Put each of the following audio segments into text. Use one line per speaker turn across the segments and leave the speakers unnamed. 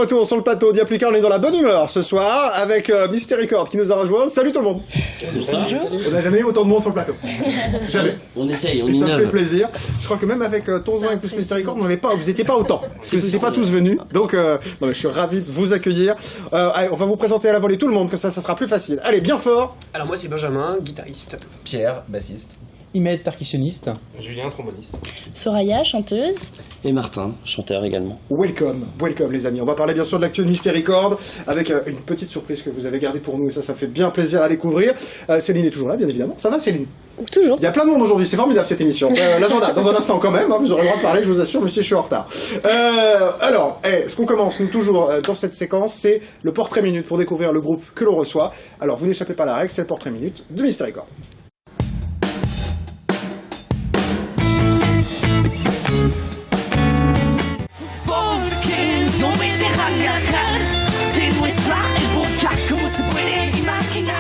retour sur le plateau d'Yapluka, on est dans la bonne humeur ce soir avec Mystery Chord qui nous a rejoint. Salut tout le monde.
Bonjour.
On n'a jamais eu autant de monde sur le plateau. Jamais.
On essaye, on
et
innove.
ça fait plaisir. Je crois que même avec Tonzin et plus Mystery Chord, vous n'étiez pas autant. Parce que vous n'étiez pas tous venus. Donc non, mais je suis ravi de vous accueillir. Allez, on va vous présenter à la volée tout le monde, comme ça sera plus facile. Allez, bien fort.
Alors moi c'est Benjamin, guitariste.
Pierre, bassiste.
Imed, percussionniste.
Julien, tromboniste.
Soraya, chanteuse.
Et Martin, chanteur également.
Welcome les amis. On va parler bien sûr de l'actu de Mystery Chord avec une petite surprise que vous avez gardée pour nous et ça fait bien plaisir à découvrir. Céline est toujours là, bien évidemment. Ça va Céline?
Toujours.
Il y a plein de monde aujourd'hui, c'est formidable cette émission. L'agenda, dans un instant quand même, hein, vous aurez le droit de parler, je vous assure, monsieur, je suis en retard. Alors, ce qu'on commence, nous, toujours dans cette séquence, c'est le portrait minute pour découvrir le groupe que l'on reçoit. Alors, vous n'échappez pas à la règle, c'est le portrait minute de Mystery Chord.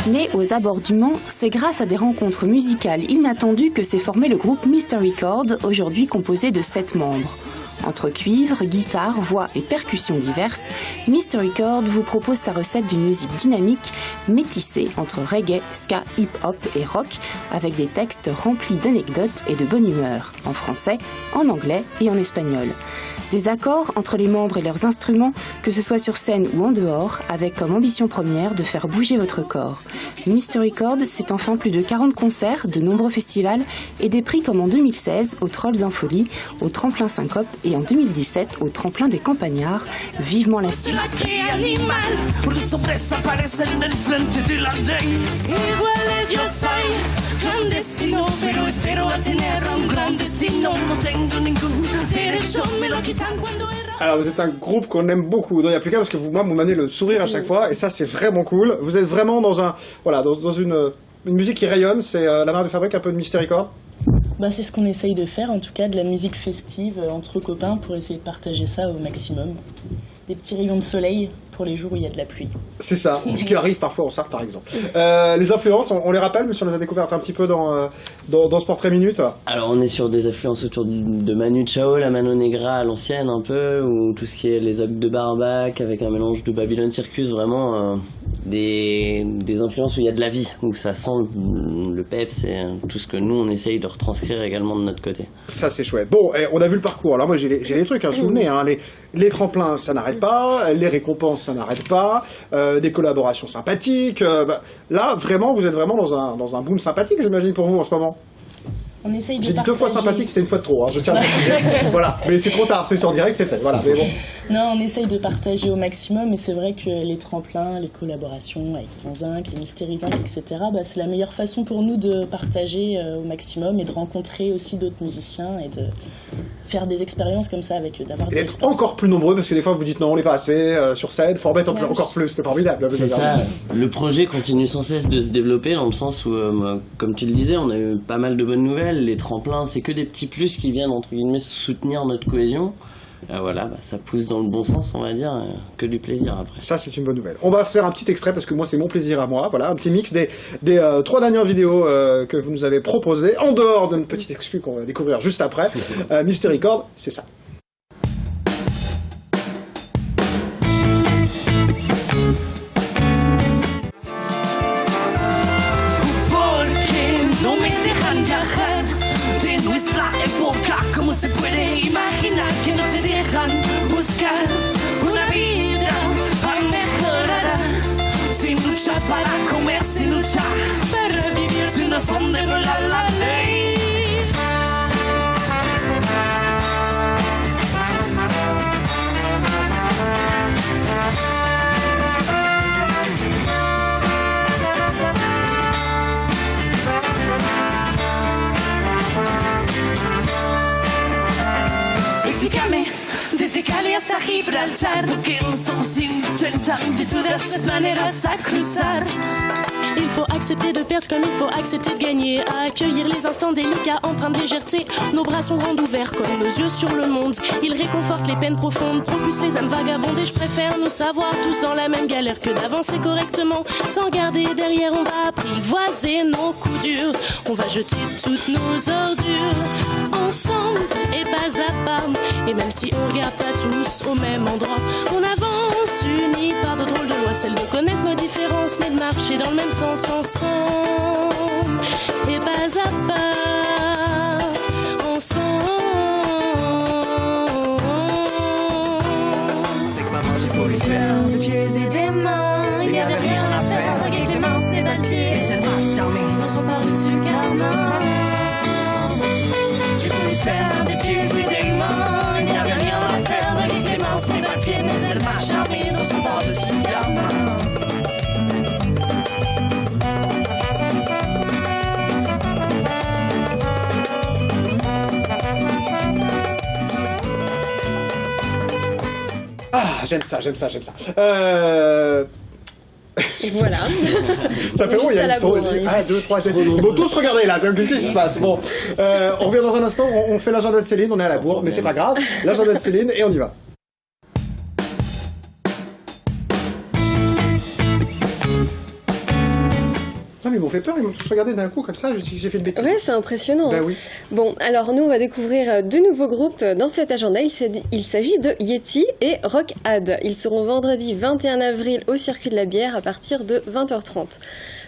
Né aux abords du Mans, c'est grâce à des rencontres musicales inattendues que s'est formé le groupe Mystery Chord, aujourd'hui composé de 7 membres. Entre cuivre, guitare, voix et percussions diverses, Mystery Chord vous propose sa recette d'une musique dynamique, métissée entre reggae, ska, hip-hop et rock, avec des textes remplis d'anecdotes et de bonne humeur, en français, en anglais et en espagnol. Des accords entre les membres et leurs instruments, que ce soit sur scène ou en dehors, avec comme ambition première de faire bouger votre corps. Mystery Chord, c'est enfin plus de 40 concerts, de nombreux festivals et des prix comme en 2016 au Trolls en Folie, au Tremplin Syncope et en 2017 au Tremplin des Campagnards. Vivement la suite.
Alors vous êtes un groupe qu'on aime beaucoup dans Yapluka parce que vous m'amenez le sourire à chaque fois et ça c'est vraiment cool. Vous êtes vraiment dans une musique qui rayonne, c'est la marque de fabrique un peu de Mystery Chord.
C'est ce qu'on essaye de faire, en tout cas de la musique festive entre copains pour essayer de partager ça au maximum. Des petits rayons de soleil pour les jours où il y a de la pluie. C'est ça, ce qui arrive parfois en Sarthe par exemple. Les influences, on les rappelle, mais si on les a découvertes un petit peu dans ce portrait minute.
Alors on est sur des influences autour de Manu Chao, la Mano Negra à l'ancienne un peu, ou tout ce qui est les Ogg de Barbac avec un mélange de Babylon Circus, vraiment des influences où il y a de la vie, où ça sent le peps et tout ce que nous on essaye de retranscrire également de notre côté. Ça
c'est chouette. Bon, on a vu le parcours, alors moi j'ai les trucs, sous le nez, les tremplins ça n'arrête pas, les récompenses ça n'arrête pas, des collaborations sympathiques. Là, vraiment, vous êtes vraiment dans un boom sympathique, j'imagine, pour vous en ce moment.
On essaye de
J'ai dit
partager...
2 fois sympathique, c'était une fois de trop, je tiens à le préciser. Voilà, mais c'est trop tard, c'est en direct, c'est fait. Voilà, mais bon.
Non, on essaye de partager au maximum, et c'est vrai que les tremplins, les collaborations avec Tonzin, les Mystery Zinc, etc., c'est la meilleure façon pour nous de partager au maximum et de rencontrer aussi d'autres musiciens et de faire des expériences comme ça avec eux,
et d'être encore plus nombreux, parce que des fois vous dites non, on n'est pas assez sur scène, faut en mettre encore plus, c'est formidable.
C'est ça, le projet continue sans cesse de se développer dans le sens où, comme tu le disais, on a eu pas mal de bonnes nouvelles. Les tremplins, c'est que des petits plus qui viennent entre guillemets soutenir notre cohésion. Ça pousse dans le bon sens, on va dire, que du plaisir après.
Ça, c'est une bonne nouvelle. On va faire un petit extrait parce que moi, c'est mon plaisir à moi. Voilà, un petit mix des 3 dernières vidéos que vous nous avez proposées, en dehors d'une petite exclu qu'on va découvrir juste après. Mystery Chord, c'est ça.
¿Cómo se puede imaginar que no te dejan buscar una vida mejorada? Sin luchar para comer, sin luchar para vivir, sin razón de violar la ley. Explícame, desde Cali hasta Gibraltar, lo que nous sommes intentant de diverses maneras à cruzar.
Il faut accepter de perdre comme il faut accepter de gagner. À accueillir les instants délicats, empreints de légèreté. Nos bras sont grands ouverts comme nos yeux sur le monde. Ils réconfortent les peines profondes, propulsent les âmes vagabondes. Et je préfère nous savoir tous dans la même galère que d'avancer correctement. Sans garder derrière, on va apprivoiser nos coups durs. On va jeter toutes nos ordures ensemble et pas à pas. Et même si on regarde pas tous au même endroit, on avance. unis par de drôles de lois, celle de connaître nos différences, mais de marcher dans le même sens ensemble, et pas à pas, ensemble.
Avec maman, j'ai voulu faire des pieds et des mains. Il n'y avait rien à faire avec les mains, ce n'est pas le pied. Et cette marche charmée dans son par-dessus carmin. J'ai voulu faire des pieds et des mains. Il n'y avait rien à faire avec les mains, ce n'est pas le pied. Mais elle m'a charmé dans son par-dessus carmin.
Ah, j'aime ça.
Voilà.
Ça fait où il y a une son. 1, 2, 3, 4. Ils vont tous regarder là, qu'est-ce qui se passe? Bon, on revient dans un instant, on fait l'agenda de Céline, on est à la bourre, mais c'est pas grave. L'agenda de Céline et on y va. Non mais ils m'ont fait peur, ils m'ont tous regardé d'un coup comme ça, j'ai fait une bêtise.
Ouais, c'est impressionnant.
Ben oui.
Bon, alors nous, on va découvrir deux nouveaux groupes dans cet agenda. Il s'agit de Yeti et Rock Ad. Ils seront vendredi 21 avril au Circuit de la Bière à partir de 20h30.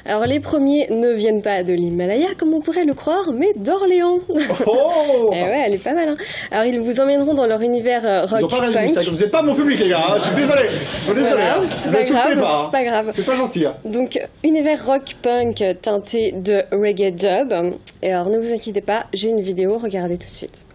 Alors les premiers ne viennent pas de l'Himalaya, comme on pourrait le croire, mais d'Orléans.
Oh.
Et ouais, elle est pas mal, hein. Alors ils vous emmèneront dans leur univers rock
Ils ont pas
punk.
réagi, ça. Vous n'êtes pas mon public les gars, hein. Je suis désolé.
Voilà,
hein.
c'est pas grave, c'est pas grave.
C'est pas gentil. Hein.
Donc, univers rock punk teinté de reggae dub. Et alors, ne vous inquiétez pas, j'ai une vidéo, regardez tout de suite.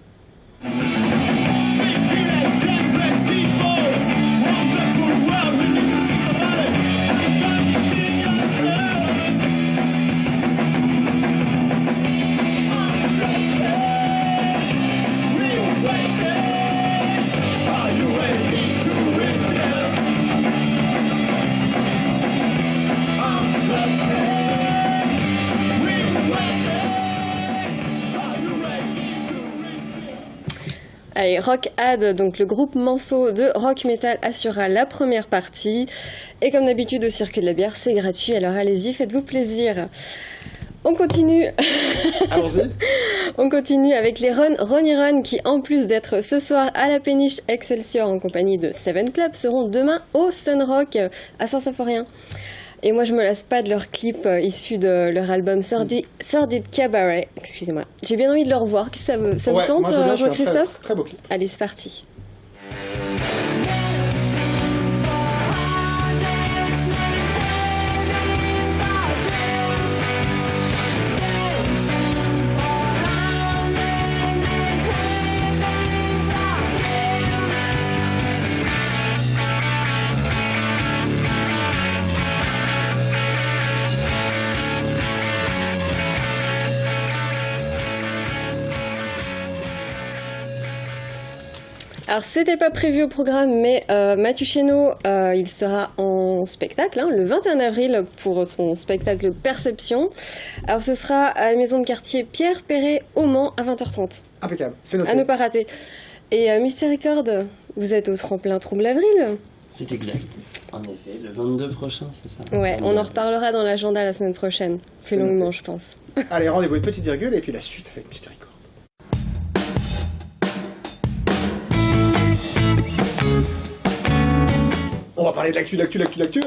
Allez, Rock Ad, donc le groupe Manceau de rock metal assurera la première partie. Et comme d'habitude au Circuit de la Bière, c'est gratuit, alors allez-y, faites-vous plaisir. On continue.
Allons-y.
On continue avec les Ronnie Run qui, en plus d'être ce soir à la Péniche Excelsior en compagnie de Seven Club, seront demain au Sun Rock à Saint-Symphorien. Et moi, je me lasse pas de leur clip issu de leur album Sordid Cabaret. Excusez-moi. J'ai bien envie de le revoir. Ça vous tente, Christophe ?
Très beau clip.
Allez, c'est parti. Alors, c'était pas prévu au programme, mais Mathieu Chénaud, il sera en spectacle le 21 avril pour son spectacle Perception. Alors, ce sera à la maison de quartier Pierre Perret au Mans à 20h30.
Impeccable, c'est noté.
À ne pas rater. Et Mystery Record, vous êtes au tremplin Trouble Avril ?
C'est exact. En effet, le 22 prochain, c'est ça.
Ouais, on en reparlera dans l'agenda la semaine prochaine, plus longuement, je pense.
Allez, rendez-vous une petite virgule et puis la suite avec Mystery Record. On va parler de l'actu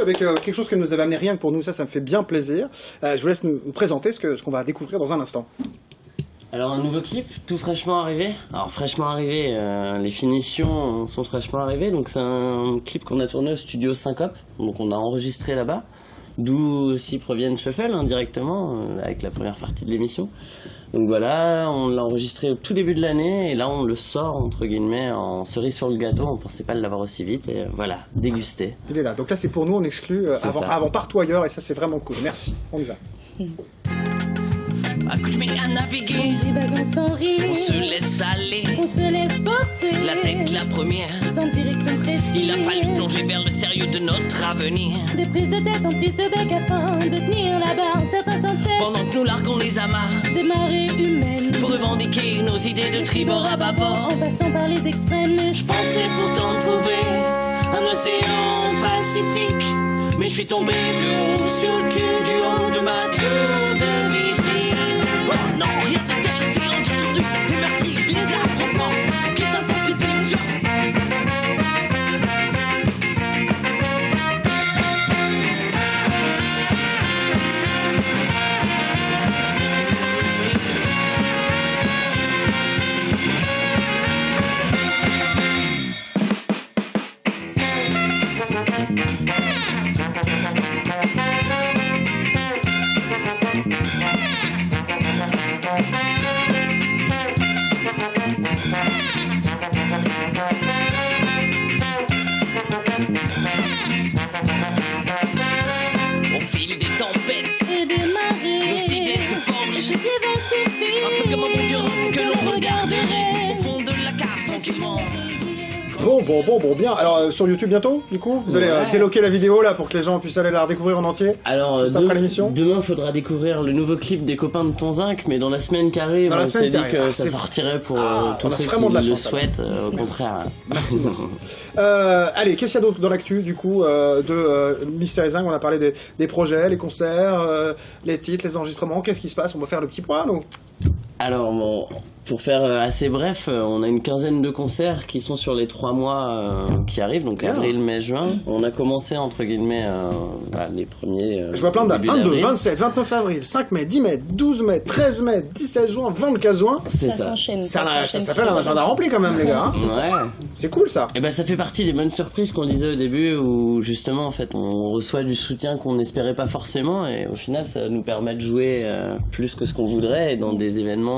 avec quelque chose que nous avait amené rien que pour nous, ça me fait bien plaisir. Je vous laisse nous présenter ce qu'on va découvrir dans un instant.
Alors un nouveau clip, tout fraîchement arrivé. Alors fraîchement arrivé, les finitions sont fraîchement arrivées, donc c'est un clip qu'on a tourné au studio Syncope, donc on a enregistré là-bas, d'où aussi proviennent Shuffle directement, avec la première partie de l'émission. Donc voilà, on l'a enregistré au tout début de l'année, et là on le sort entre guillemets en cerise sur le gâteau, on pensait pas l'avoir aussi vite, et voilà, dégusté.
Il est là, donc là c'est pour nous, on exclut avant partout ailleurs, et ça c'est vraiment cool, merci, on y va.
Accoutumé à naviguer,
On divague sans rire,
on se laisse aller,
on se laisse porter,
la tête la première.
sans direction précise.
Il a fallu plonger vers le sérieux de notre avenir.
Des prises de tête en prise de bec afin de tenir la barre. Certains s'entêtent,
Pendant que nous larguons les amarres,
des marées humaines,
pour revendiquer nos idées de tribord à bâbord.
en passant par les extrêmes.
Je pensais pourtant trouver un océan Pacifique, mais je suis tombé de haut sur le cul du haut de ma tour de visite. Oh non, il y a de telles séances aujourd'hui, le meurtrier des affrontements qui s'intensifient.
Bon, bien. Alors, sur YouTube bientôt, du coup vous allez déloquer la vidéo, là, pour que les gens puissent aller la redécouvrir en entier. Alors,
après l'émission. Demain, il faudra découvrir le nouveau clip des copains de Tonzinc, mais dans la semaine qui arrive, on s'est dit que ça sortirait pour tous ceux qui le souhaitent, au contraire.
Merci. Allez, qu'est-ce qu'il y a d'autre dans l'actu, du coup, de Mystery Zinc? On a parlé des projets, les concerts, les titres, les enregistrements. Qu'est-ce qui se passe? On va faire le petit point, donc.
Alors, bon, pour faire assez bref, on a une quinzaine de concerts qui sont sur les 3 mois qui arrivent, donc avril, mai, juin. On a commencé, entre guillemets, les premiers.
Je vois plein de dates: 22, 27, 29 avril, 5 mai, 10 mai, 12 mai, 13 mai, 17 juin, 24 juin.
C'est ça.
Ça s'appelle un agenda rempli quand même, les gars. Hein.
Ouais.
C'est cool ça.
Et ça fait partie des bonnes surprises qu'on disait au début, où justement, en fait, on reçoit du soutien qu'on n'espérait pas forcément, et au final, ça nous permet de jouer plus que ce qu'on voudrait, et dans des événements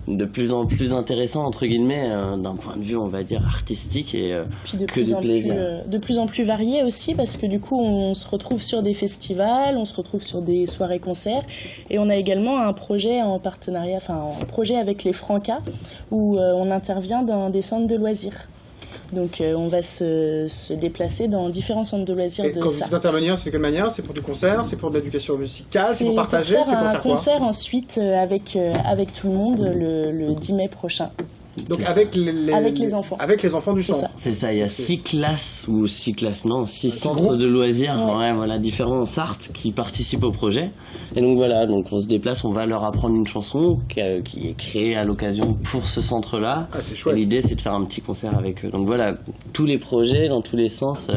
de plus en plus intéressant entre guillemets d'un point de vue on va dire artistique et que du plaisir.
De plus en plus varié aussi parce que du coup on se retrouve sur des festivals, on se retrouve sur des soirées-concerts et on a également un projet en partenariat, un projet avec les Francas où on intervient dans des centres de loisirs. Donc on va se déplacer dans différents centres de loisirs de Sarthe.
Quand vous dites intervenir, c'est de quelle manière? C'est pour du concert? C'est pour de l'éducation musicale? C'est pour partager?
C'est pour faire un concert ensuite avec tout le monde le 10 mai prochain.
Donc avec les enfants. Avec les enfants du centre.
C'est ça, il y a 6 centres de loisirs, différents en Sarthe qui participent au projet. Et donc voilà, donc on se déplace, on va leur apprendre une chanson qui est créée à l'occasion pour ce centre-là.
Ah, c'est chouette.
Et l'idée c'est de faire un petit concert avec eux. Donc voilà, tous les projets, dans tous les sens,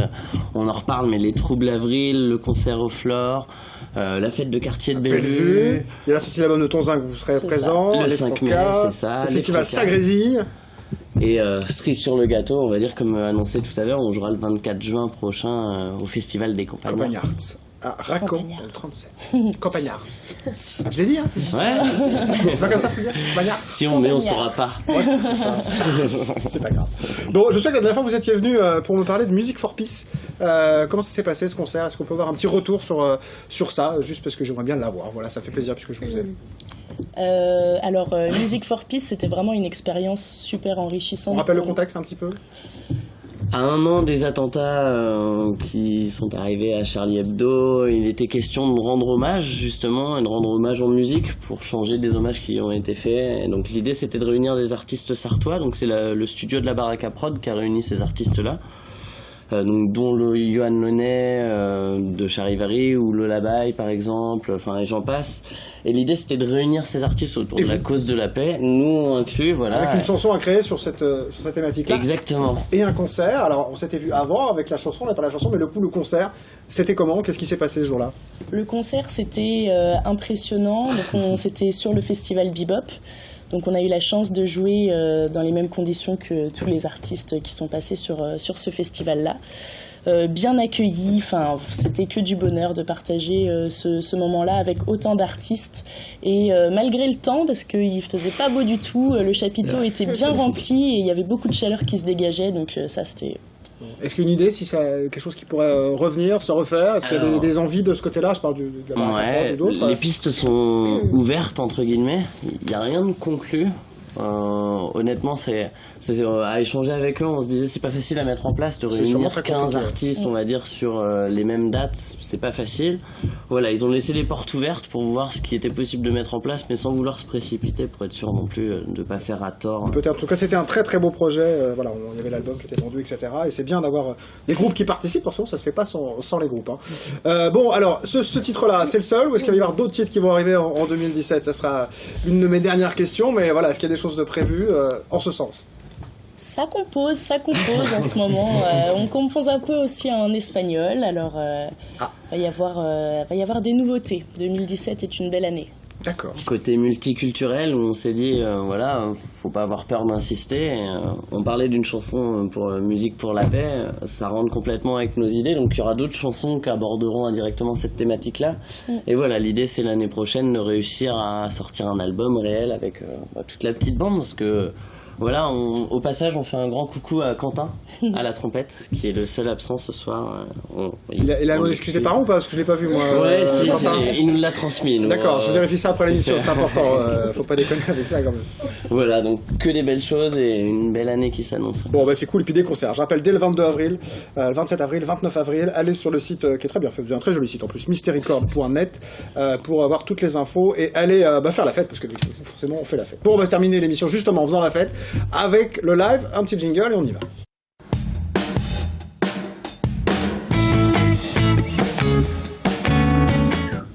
on en reparle, mais les Troubles Avril, le concert au Flore, la fête de quartier de Bellevue.
Il y a la sortie de l'album de Tonzinc, vous serez présent.
Le 5 mai, c'est ça.
Le festival Sagrésie.
Et cerise sur le gâteau, on va dire, comme annoncé tout à l'heure, on jouera le 24 juin prochain au Festival des Campagnards.
À Racon, le 37. Campagnards. Je l'ai dit, hein?
Ouais.
C'est pas comme ça, faut dire? Campagnards.
Si on met, on saura pas.
Ouais, c'est pas grave. Bon, je sais que la dernière fois vous étiez venu pour me parler de Music for Peace. Comment ça s'est passé ce concert? Est-ce qu'on peut avoir un petit retour sur ça? Juste parce que j'aimerais bien l'avoir. Voilà, ça fait plaisir puisque je vous aime.
Alors, Music for Peace, c'était vraiment une expérience super enrichissante.
On rappelle le contexte un petit peu?
À 1 an des attentats qui sont arrivés à Charlie Hebdo, il était question de rendre hommage justement, et de rendre hommage en musique pour changer des hommages qui ont été faits. Et donc l'idée c'était de réunir des artistes sartois, donc c'est le studio de la Baraque à Prod qui a réuni ces artistes-là. Donc dont le Johan Launay de Charivari ou Lola Bay par exemple, et j'en passe. Et l'idée c'était de réunir ces artistes autour de la cause de la paix, nous inclus, voilà.
Avec une chanson à créer sur cette thématique-là.
Exactement.
Et un concert. Alors on s'était vu avant avec la chanson, on n'a pas la chanson, mais le concert, c'était comment? Qu'est-ce qui s'est passé ce jour-là?
Le concert c'était impressionnant. Donc c'était sur le festival Bebop. Donc on a eu la chance de jouer dans les mêmes conditions que tous les artistes qui sont passés sur ce festival-là. Bien accueillis, c'était que du bonheur de partager ce moment-là avec autant d'artistes. Et malgré le temps, parce qu'il faisait pas beau du tout, le chapiteau était bien rempli et il y avait beaucoup de chaleur qui se dégageait, donc ça c'était...
Est-ce qu'il y a une idée si c'est quelque chose qui pourrait revenir, se refaire? Est-ce qu'il y a des envies de ce côté-là? Je parle de la Baraque ou d'autres.
Les pistes sont ouvertes, entre guillemets. Il n'y a rien de conclu. Honnêtement, c'est à échanger avec eux, on se disait c'est pas facile à mettre en place de réunir 15 artistes, on va dire, sur les mêmes dates, c'est pas facile. Voilà, ils ont laissé les portes ouvertes pour voir ce qui était possible de mettre en place, mais sans vouloir se précipiter pour être sûr non plus de pas faire à tort.
Peut-être. En tout cas, c'était un très très beau projet. Voilà, il y avait l'album qui était vendu, etc. Et c'est bien d'avoir des groupes qui participent, forcément, ça se fait pas sans les groupes. Hein. Bon, alors, ce titre-là, c'est le seul, ou est-ce qu'il va y avoir d'autres titres qui vont arriver en 2017? Ça sera une de mes dernières questions, mais voilà, est-ce qu'il y a des choses de prévues en ce sens?
Ça compose en ce moment. On compose un peu aussi en espagnol, alors va y avoir des nouveautés. 2017 est une belle année.
D'accord.
Côté multiculturel, où on s'est dit, faut pas avoir peur d'insister. On parlait d'une chanson pour Musique pour la paix, ça rentre complètement avec nos idées, donc il y aura d'autres chansons qui aborderont indirectement cette thématique-là. Et voilà, l'idée c'est l'année prochaine de réussir à sortir un album réel avec toute la petite bande, parce que Voilà, au passage, on fait un grand coucou à Quentin, à la trompette, qui est le seul absent ce soir.
Il a excusé tes parents ou pas? Parce que je l'ai pas vu, moi.
Ouais, si, il nous l'a transmis.
D'accord, je vérifie ça après l'émission, c'est important. Faut pas déconner avec ça, quand même.
Voilà, donc que des belles choses et une belle année qui s'annonce.
Bon, bah c'est cool, et puis des concerts. Je rappelle, dès le 22 avril, le 27 avril, 29 avril, allez sur le site qui est très bien fait, vous avez un très joli site en plus, mysterycord.net, pour avoir toutes les infos et allez faire la fête, parce que forcément on fait la fête. Bon, on va se terminer l'émission justement en faisant la fête avec le live, un petit jingle et on y va.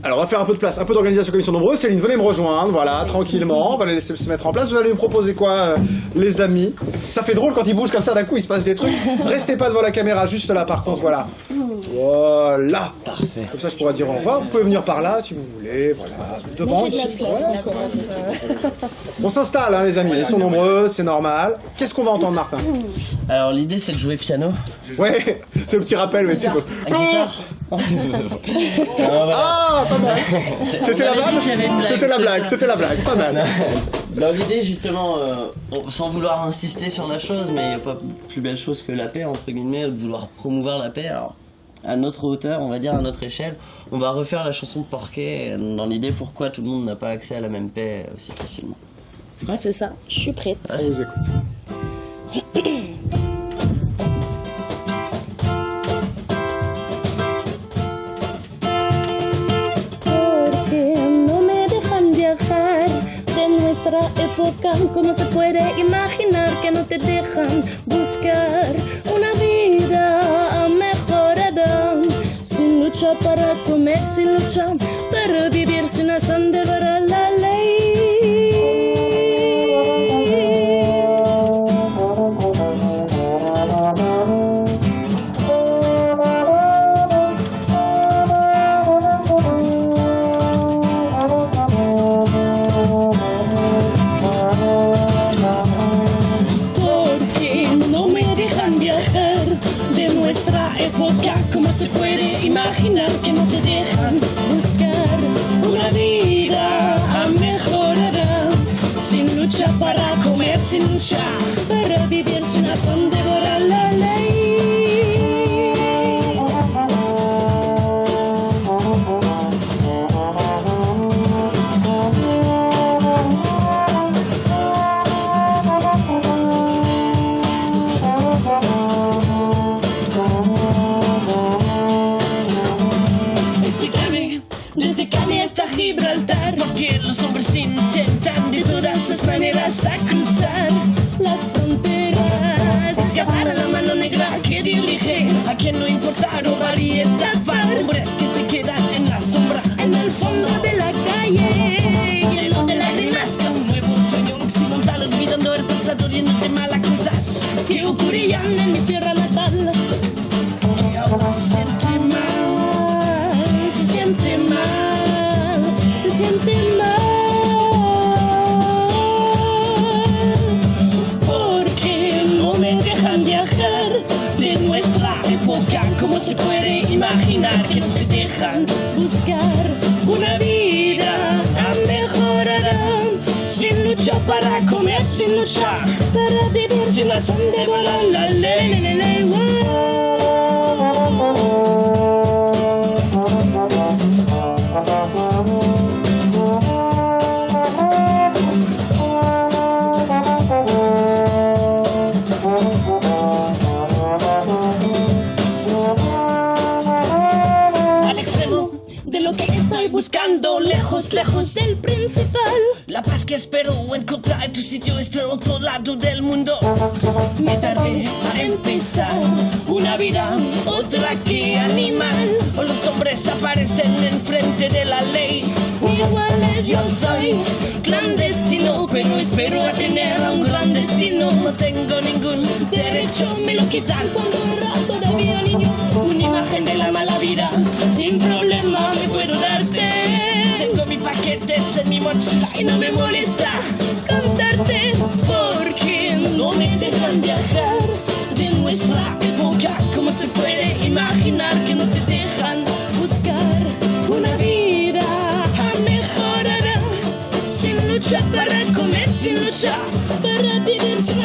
Alors on va faire un peu de place, un peu d'organisation comme ils sont nombreux. Céline, venez me rejoindre, voilà, tranquillement, on va les laisser se mettre en place. Vous allez me proposer quoi, les amis? Ça fait drôle quand ils bougent comme ça, d'un coup il se passe des trucs. Restez pas devant la caméra, juste là par contre, voilà. Voilà.
Parfait.
Comme ça je pourrais dire au revoir, vous pouvez venir par là si vous voulez, voilà. Devant ici. On s'installe hein, les amis, ils sont nombreux, c'est normal. Qu'est-ce qu'on va entendre, Martin?
Alors l'idée c'est de jouer piano.
Ouais, c'est le petit rappel, mais tu peux.
Guitare.
Ah, pas mal. C'était la blague, c'était la blague, pas mal.
Dans l'idée justement, sans vouloir insister sur la chose, mais il n'y a pas plus belle chose que la paix, entre guillemets, de vouloir promouvoir la paix. Alors, à notre hauteur, on va dire à notre échelle, on va refaire la chanson de Porquet, dans l'idée pourquoi tout le monde n'a pas accès à la même paix aussi facilement.
Ouais, c'est ça, je suis prête.
On vous écoute.
Época, ¿cómo se puede imaginar que no te dejan buscar una vida mejorada? Sin lucha para comer, sin lucha para vivir, sin afán de ver a la ley. ¿Cómo se puede imaginar que no te dejan buscar una vida mejorada? Sin lucha para comer, sin lucha para vivir, sin razón de devorar la ley. Gibraltar, porque los hombres intentan de todas las maneras a cruzar las fronteras, escapar a la mano negra que dirige a quien no importa robar y estafar, hombres que se quedan en la sombra, en el fondo de la calle, lleno de lágrimas, que un nuevo sueño occidental, olvidando el pasado, lleno de malas cosas que ocurrían en mi tierra natal, que ahora siente mal, se siente mal. Siente mal, porque no me dejan viajar de nuestra época. ¿Cómo se puede imaginar que no te dejan buscar una vida mejorada? Sin lucha para comer, sin lucha para vivir, sin razón de volar la ley. Buscando lejos, lejos del principal, la paz que espero encontrar en tu sitio está en otro lado del mundo. Me tardé a empezar una vida, otra que animal, o los hombres aparecen enfrente de la ley. Igual yo soy clandestino, pero espero a tener un gran destino. No tengo ningún derecho, me lo quitan cuando era todavía niño. Una imagen de la mala vida, sin problema me puedo darte. Tengo mis paquetes en mi mochila y no me molesta contarte, porque no me dejan viajar de nuestra época. ¿Cómo se puede imaginar que no te dejan buscar una vida mejorada? Sin lucha para comer, sin lucha para vivir, sin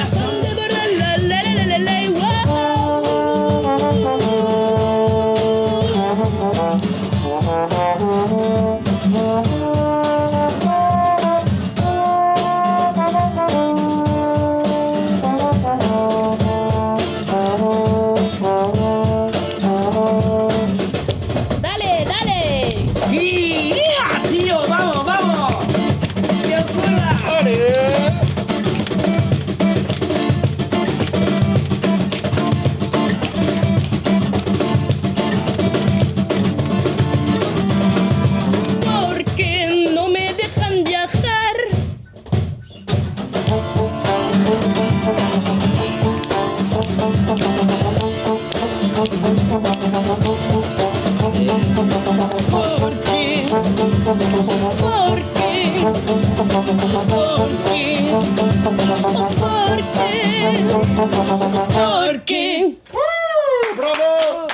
Bravo!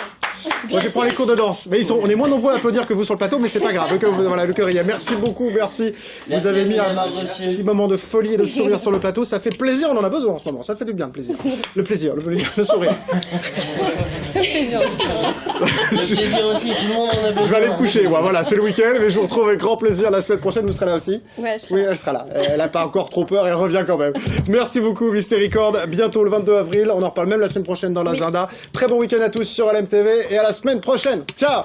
Moi, je prends les cours de danse. Mais on est moins nombreux à applaudir que vous sur le plateau, mais c'est pas grave. Voilà, le cœur y est. Merci beaucoup, merci. Vous avez mis un petit moment de folie et de sourire sur le plateau. Ça fait plaisir, on en a besoin en ce moment. Ça fait du bien, le plaisir. Le plaisir, le sourire.
Le plaisir aussi.
Le plaisir aussi, tout le monde en a besoin.
Je vais aller me coucher, moi. Voilà, c'est le week-end, mais je vous retrouve avec grand plaisir la semaine prochaine. Vous serez là aussi?
Ouais,
oui, elle sera là. Elle a pas encore trop peur, elle revient quand même. Merci beaucoup, Mystery Chord. Bientôt le 22 avril. On en reparle même la semaine prochaine dans l'agenda. Très bon week-end à tous sur LMTV et à la semaine prochaine. Ciao!